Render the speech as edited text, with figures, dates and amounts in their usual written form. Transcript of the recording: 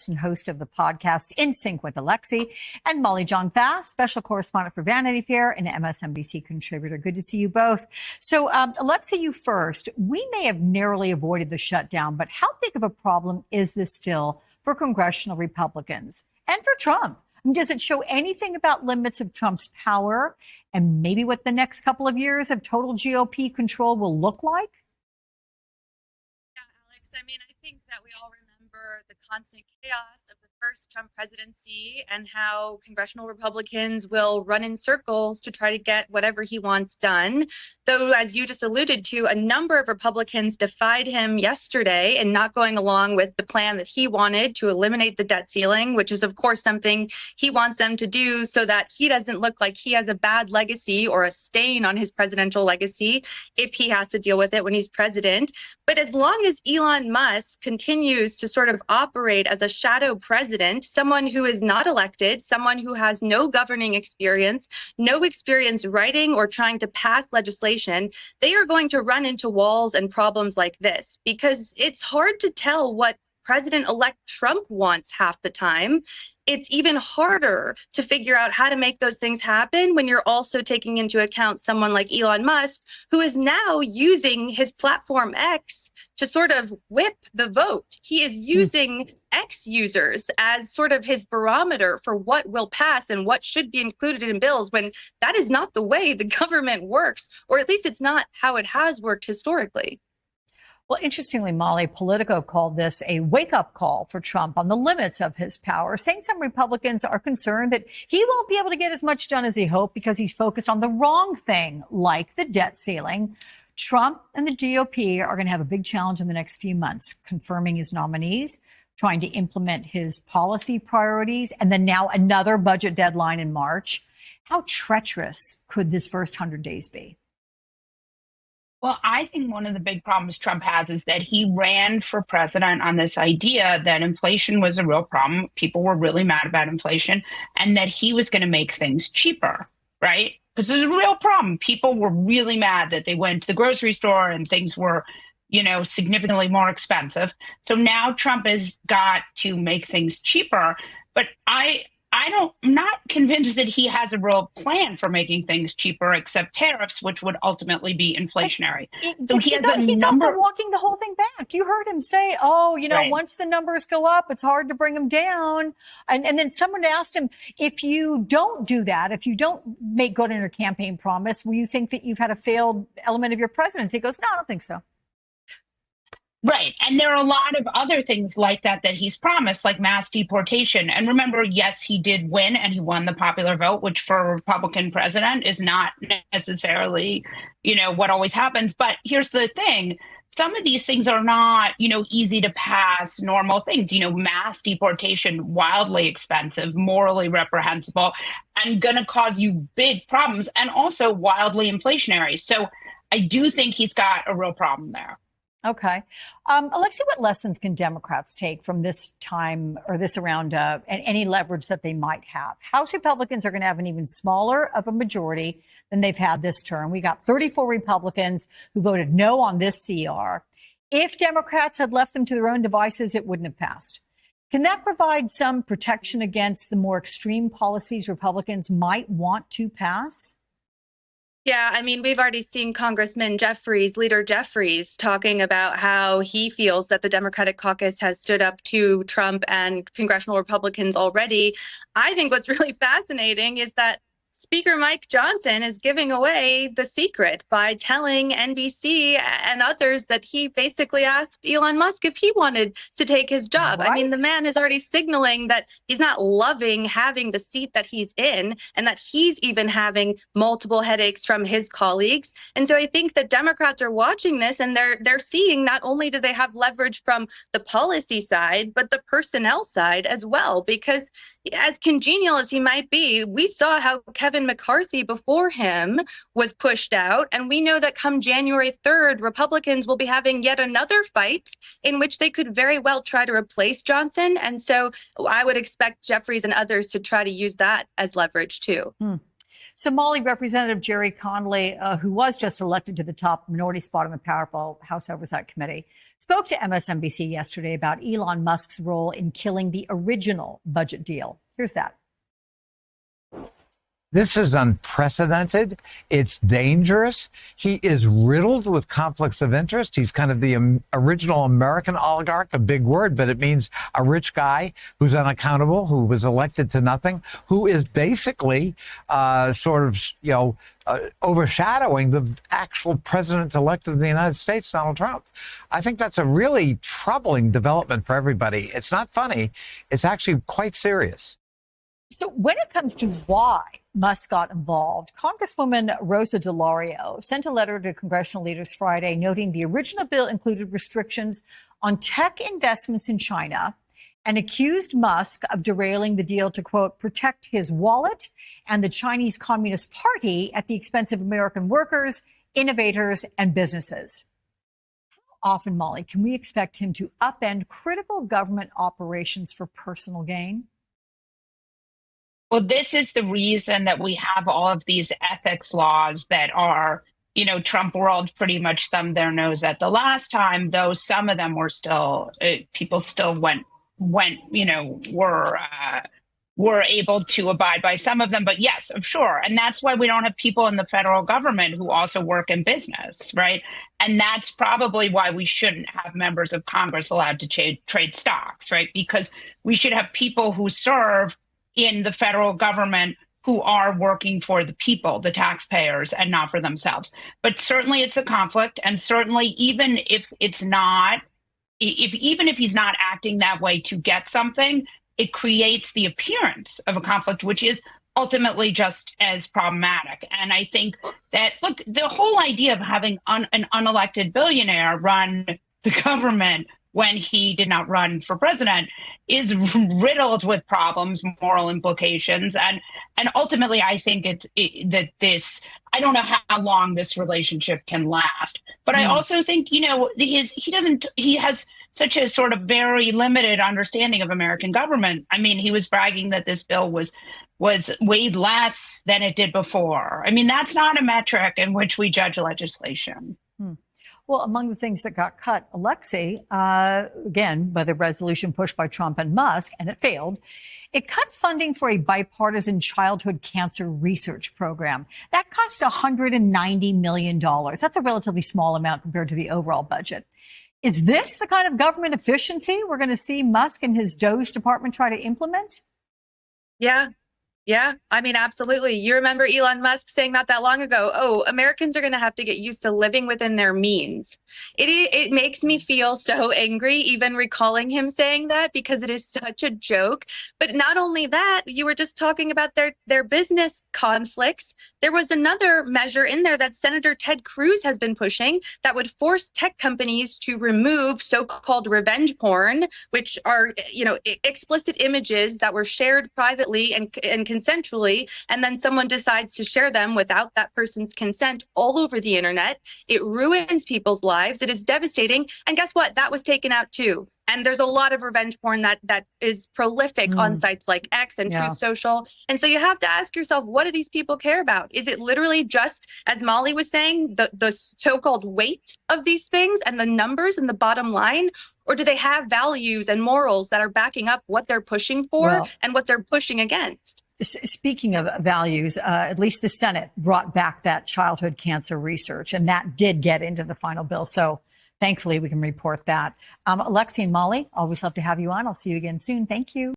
And host of the podcast In Sync with Alexi, and Molly Jong-Fast, special correspondent for Vanity Fair and MSNBC contributor. Good to see you both. So, Alexi, you first. We may have narrowly avoided the shutdown, but how big of a problem is this still for congressional Republicans and for Trump? I mean, does it show anything about limits of Trump's power and maybe what the next couple of years of total GOP control will look like? Yeah, Alex, I mean, I think that we all remember the constant chaos of the first Trump presidency and how congressional Republicans will run in circles to try to get whatever he wants done. Though, as you just alluded to, a number of Republicans defied him yesterday in not going along with the plan that he wanted to eliminate the debt ceiling, which is, of course, something he wants them to do so that he doesn't look like he has a bad legacy or a stain on his presidential legacy if he has to deal with it when he's president. But as long as Elon Musk continues to sort of operate as a shadow president, someone who is not elected, someone who has no governing experience, no experience writing or trying to pass legislation, they are going to run into walls and problems like this because it's hard to tell what President-elect Trump wants half the time. It's even harder to figure out how to make those things happen when you're also taking into account someone like Elon Musk, who is now using his platform X to sort of whip the vote. He is using X users as sort of his barometer for what will pass and what should be included in bills, when that is not the way the government works, or at least it's not how it has worked historically. Well, interestingly, Molly, Politico called this a wake-up call for Trump on the limits of his power, saying some Republicans are concerned that he won't be able to get as much done as he hoped because he's focused on the wrong thing, like the debt ceiling. Trump and the GOP are going to have a big challenge in the next few months, confirming his nominees, trying to implement his policy priorities, and then now another budget deadline in March. How treacherous could this first 100 days be? Well, I think one of the big problems Trump has is that he ran for president on this idea that inflation was a real problem. People were really mad about inflation and that he was going to make things cheaper, right? Because there's a real problem. People were really mad that they went to the grocery store and things were, significantly more expensive. So now Trump has got to make things cheaper. But I'm not convinced that he has a real plan for making things cheaper, except tariffs, which would ultimately be inflationary. So he's also walking the whole thing back. You heard him say, right, once the numbers go up, it's hard to bring them down. And then someone asked him, if you don't do that, if you don't make good on your campaign promise, will you think that you've had a failed element of your presidency? He goes, no, I don't think so. Right. And there are a lot of other things like that he's promised, like mass deportation. And remember, yes, he did win and he won the popular vote, which for a Republican president is not necessarily, what always happens. But here's the thing. Some of these things are not, easy to pass, normal things. Mass deportation, wildly expensive, morally reprehensible, and going to cause you big problems, and also wildly inflationary. So I do think he's got a real problem there. Okay. Alexi, what lessons can Democrats take from this time or this around and any leverage that they might have? House Republicans are going to have an even smaller of a majority than they've had this term. We got 34 Republicans who voted no on this CR. If Democrats had left them to their own devices, it wouldn't have passed. Can that provide some protection against the more extreme policies Republicans might want to pass? Yeah, I mean, we've already seen Leader Jeffries, talking about how he feels that the Democratic caucus has stood up to Trump and congressional Republicans already. I think what's really fascinating is that Speaker Mike Johnson is giving away the secret by telling NBC and others that he basically asked Elon Musk if he wanted to take his job. Right. I mean, the man is already signaling that he's not loving having the seat that he's in, and that he's even having multiple headaches from his colleagues. And so I think that Democrats are watching this, and they're seeing not only do they have leverage from the policy side, but the personnel side as well. Because as congenial as he might be, we saw how Kevin McCarthy before him was pushed out. And we know that come January 3rd, Republicans will be having yet another fight in which they could very well try to replace Johnson. And so I would expect Jeffries and others to try to use that as leverage too. Somali Representative Jerry Connolly, who was just elected to the top minority spot on the powerful House Oversight Committee, spoke to MSNBC yesterday about Elon Musk's role in killing the original budget deal. Here's that. This is unprecedented. It's dangerous. He is riddled with conflicts of interest. He's kind of the original American oligarch, a big word, but it means a rich guy who's unaccountable, who was elected to nothing, who is basically overshadowing the actual president-elect of the United States, Donald Trump. I think that's a really troubling development for everybody. It's not funny. It's actually quite serious. So when it comes to why Musk got involved, Congresswoman Rosa DeLauro sent a letter to congressional leaders Friday noting the original bill included restrictions on tech investments in China and accused Musk of derailing the deal to, quote, protect his wallet and the Chinese Communist Party at the expense of American workers, innovators, and businesses. How often, Molly, can we expect him to upend critical government operations for personal gain? Well, this is the reason that we have all of these ethics laws that are, Trump world pretty much thumbed their nose at the last time, though some of them were still, people still were able to abide by some of them. But yes, sure. And that's why we don't have people in the federal government who also work in business, right? And that's probably why we shouldn't have members of Congress allowed to trade stocks, right? Because we should have people who serve in the federal government who are working for the people, the taxpayers, and not for themselves. But certainly it's a conflict. And certainly even if he's not acting that way to get something, it creates the appearance of a conflict, which is ultimately just as problematic. And I think that, look, the whole idea of having an unelected billionaire run the government when he did not run for president is riddled with problems, moral implications. And ultimately, I think I don't know how long this relationship can last. But I also think, he has such a sort of very limited understanding of American government. I mean, he was bragging that this bill was weighed less than it did before. I mean, that's not a metric in which we judge legislation. Well, among the things that got cut, Alexei, again, by the resolution pushed by Trump and Musk, and it failed, it cut funding for a bipartisan childhood cancer research program. That cost $190 million. That's a relatively small amount compared to the overall budget. Is this the kind of government efficiency we're going to see Musk and his DOGE department try to implement? Yeah, I mean, absolutely. You remember Elon Musk saying not that long ago, Americans are going to have to get used to living within their means. It makes me feel so angry, even recalling him saying that, because it is such a joke. But not only that, you were just talking about their business conflicts. There was another measure in there that Senator Ted Cruz has been pushing that would force tech companies to remove so-called revenge porn, which are, explicit images that were shared privately and consensually, and then someone decides to share them without that person's consent all over the internet. It ruins people's lives. It is devastating. And guess what? That was taken out too. And there's a lot of revenge porn that is prolific on sites like X and Truth Social. And so you have to ask yourself, what do these people care about? Is it literally just, as Molly was saying, the so-called weight of these things and the numbers and the bottom line? Or do they have values and morals that are backing up what they're pushing for and what they're pushing against? Speaking of values, at least the Senate brought back that childhood cancer research, and that did get into the final bill. So thankfully, we can report that. Alexei and Molly, always love to have you on. I'll see you again soon. Thank you.